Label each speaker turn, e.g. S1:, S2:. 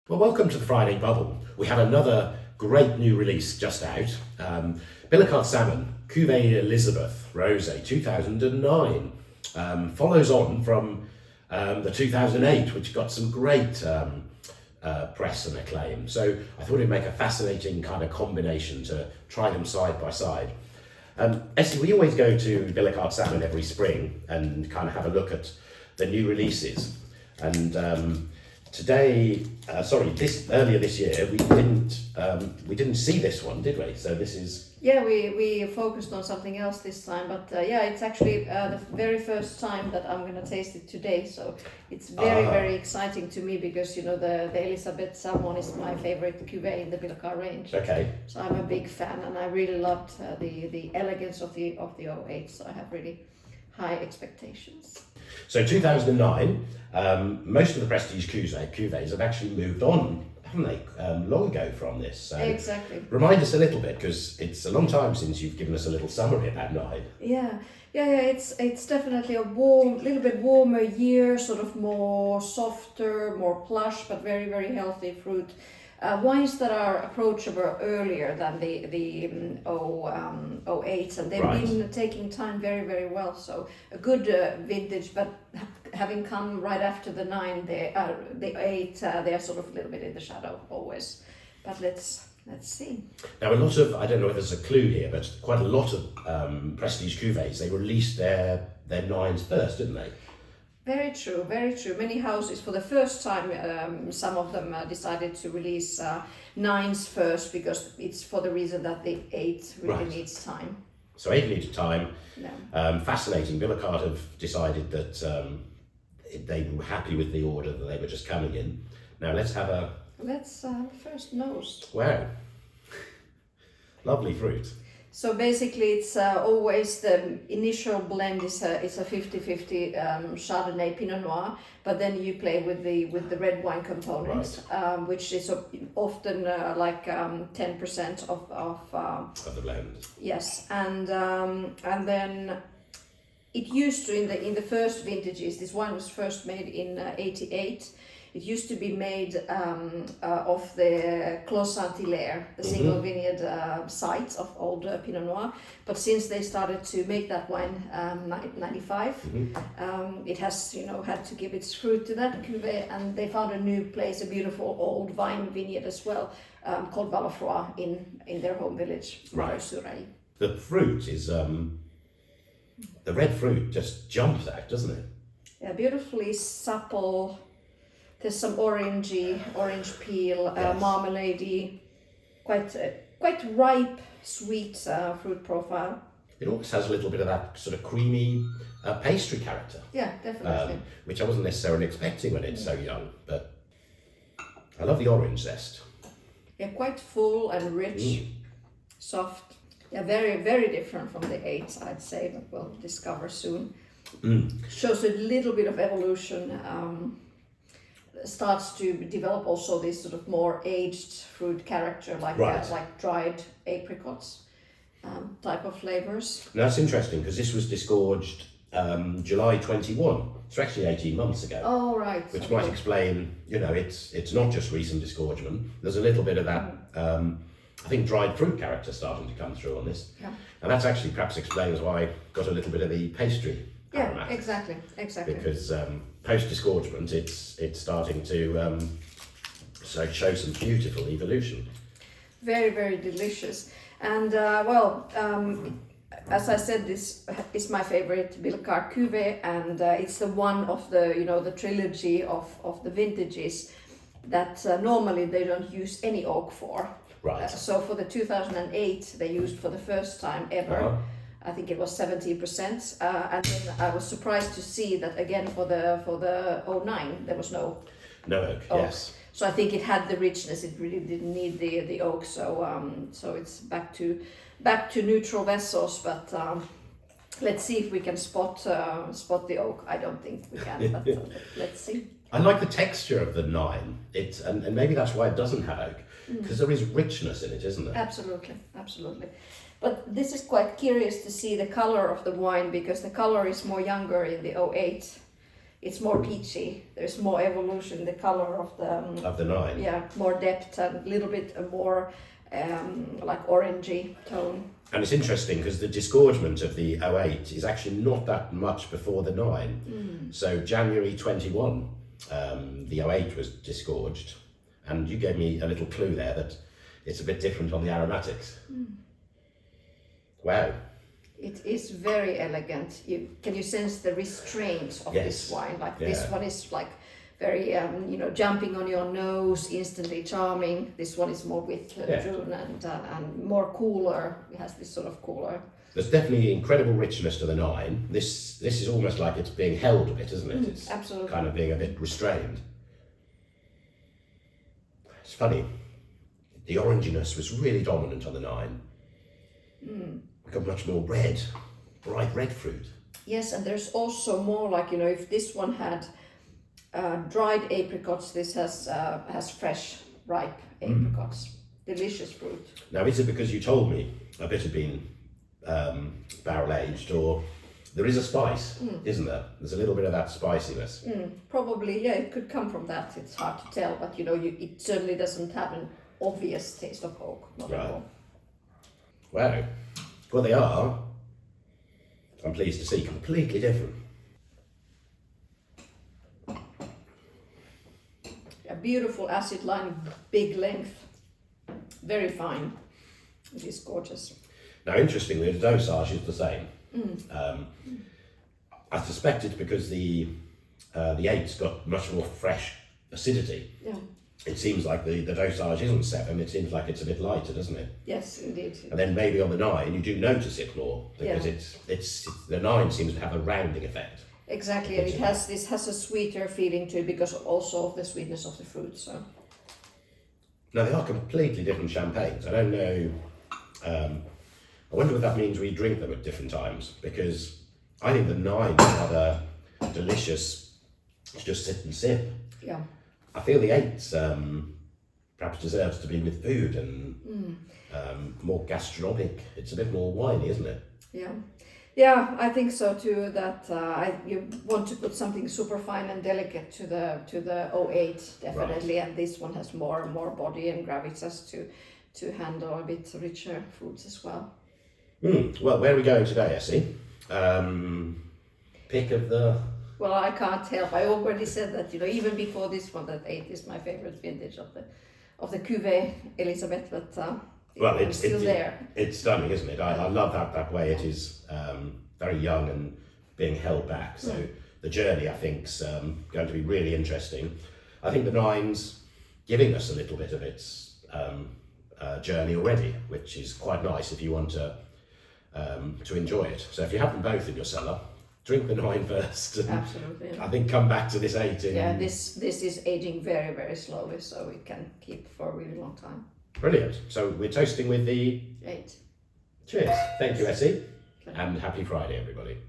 S1: Well, welcome to the Friday Bubble. We have another great new release just out. Billecart-Salmon Cuvée Elisabeth Rosé 2009. Follows on from the 2008, which got some great press and acclaim. So I thought it'd make a fascinating kind of combination to try them side by side. Essi, we always go to Billecart-Salmon every spring and kind of have a look at the new releases. And earlier this year, we didn't see this one, did we? So this is...
S2: Yeah, we focused on something else this time, but it's actually the very first time that I'm going to taste it today, so it's very exciting to me because, you know, the Elisabeth Salmon is my favorite cuvée in the Billecart range.
S1: Okay.
S2: So I'm a big fan, and I really loved the elegance of the 08, so I have really high expectations.
S1: So 2009, most of the prestige cuvées have actually moved on, haven't they, long ago from this. So
S2: exactly.
S1: Remind us a little bit, because it's a long time since you've given us a little summary about 9.
S2: Yeah. It's definitely a little bit warmer year, sort of more softer, more plush, but very healthy fruit. Wines that are approachable earlier than the 08s, and they've been taking time very well. So a good vintage, but having come right after the 9, the 8, they are sort of a little bit in the shadow always. But let's see.
S1: Now, a lot of, I don't know if there's a clue here, but quite a lot of prestige cuvées, they released their 9s first, didn't they?
S2: Very true. Many houses, for the first time, some of them decided to release 9s first, because it's for the reason that the 8 really needs time.
S1: So 8 needed time.
S2: Yeah.
S1: Fascinating. Billecart have decided that they were happy with the order that they were just coming in. Now let's have a...
S2: Let's first nose.
S1: Wow. Lovely fruit.
S2: So basically, it's always the initial blend is a 50-50 Chardonnay Pinot Noir, but then you play with the red wine component, which is often like 10% of
S1: the blend.
S2: Yes, and then it used to in the first vintages. This wine was first made in '88. It used to be made of the Clos Saint-Hilaire, the single vineyard site of old Pinot Noir. But since they started to make that wine 95, it has had to give its fruit to that cuvée, and they found a new place, a beautiful old vine vineyard as well, called Valofroy in their home village, Mareuil-sur-Aÿ.
S1: The fruit is the red fruit just jumps out, doesn't it?
S2: Yeah, beautifully supple. There's some orange peel, marmalade, quite ripe, sweet fruit profile.
S1: It almost has a little bit of that sort of creamy pastry character.
S2: Yeah, definitely.
S1: Which I wasn't necessarily expecting when it's so young, but I love the orange zest.
S2: Yeah, quite full and rich, soft. Yeah, very different from the 8, I'd say, but we'll discover soon. Shows a little bit of evolution. Starts to develop also this sort of more aged fruit character, like dried apricots type of flavors.
S1: Now that's interesting, because this was disgorged July 21, so actually 18 months ago.
S2: Oh, right.
S1: Which might explain, it's not just recent disgorgement. There's a little bit of that, I think, dried fruit character starting to come through on this.
S2: Yeah.
S1: And that's actually perhaps explains why I got a little bit of the pastry.
S2: Yeah, exactly.
S1: Because post-disgorgement, it's starting to show some beautiful evolution.
S2: Very delicious. And as I said, this is my favorite Billecart cuvée, and it's the one of the trilogy of the vintages that normally they don't use any oak for.
S1: Right.
S2: So for the 2008, they used for the first time ever. I think it was 17%, and then I was surprised to see that again for the 09 there was no
S1: oak. Yes.
S2: So I think it had the richness. It really didn't need the oak. So it's back to neutral vessels. But let's see if we can spot the oak. I don't think we can, but let's see.
S1: I like the texture of the 9. And maybe that's why it doesn't have oak, because there is richness in it, isn't there?
S2: Absolutely. But this is quite curious to see the color of the wine, because the color is more younger in the 08. it's more peachy. There's more evolution in the color
S1: of the 9.
S2: Yeah, more depth and a little bit more like orangey tone.
S1: And it's interesting because the disgorgement of the 08 is actually not that much before the 9. So January 21, the 08 was disgorged, and you gave me a little clue there that it's a bit different on the aromatics. Wow.
S2: It is very elegant. Can you sense the restraint of this wine? Like this one is like very, jumping on your nose, instantly charming. This one is more with June and more cooler. It has this sort of cooler.
S1: There's definitely incredible richness to the 9. This is almost like it's being held a bit, isn't it? It's
S2: absolutely
S1: kind of being a bit restrained. It's funny. The oranginess was really dominant on the 9. We got much more red, bright red fruit.
S2: Yes, and there's also more like, if this one had dried apricots, this has fresh, ripe apricots. Delicious fruit.
S1: Now, is it because you told me a bit had been barrel aged, or there is a spice, isn't there? There's a little bit of that spiciness.
S2: Probably, yeah, it could come from that. It's hard to tell, but it certainly doesn't have an obvious taste of oak, not at all.
S1: Wow. Well, they are, I'm pleased to see, completely different.
S2: A beautiful acid line, big length, very fine. It is gorgeous.
S1: Now, interestingly, the dosage is the same. I suspect it's because the 8's got much more fresh acidity.
S2: Yeah.
S1: It seems like the dosage isn't 7, it seems like it's a bit lighter, doesn't it?
S2: Yes, indeed.
S1: And then maybe on the 9 you do notice it more, because it's the 9 seems to have a rounding effect.
S2: Exactly, and this has a sweeter feeling to it because also of the sweetness of the fruit. So
S1: now, they are completely different champagnes. I don't know, I wonder what that means we drink them at different times, because I think the 9 is rather delicious to just sit and sip.
S2: Yeah.
S1: I feel the 8's perhaps deserves to be with food and more gastronomic. It's a bit more winey, isn't it?
S2: Yeah. Yeah, I think so too. That you want to put something super fine and delicate to the 08 definitely, and this one has more body and gravitas to handle a bit richer fruits as well.
S1: Well, where are we going today, Essi? Pick of the...
S2: Well, I can't help. I already said that, even before this one, that 8 is my favorite vintage of the Cuvée Elisabeth, but it's still there.
S1: It's stunning, isn't it? I love that way it is very young and being held back. So the journey, I think, is going to be really interesting. I think the 9's giving us a little bit of its journey already, which is quite nice if you want to enjoy it. So if you have them both in your cellar, drink the 9 first.
S2: Absolutely. Yeah.
S1: I think come back to this 8.
S2: Yeah, this is aging very, very slowly, so it can keep for a really long time.
S1: Brilliant. So we're toasting with the
S2: 8.
S1: Cheers. Thank you, Essi. And happy Friday, everybody.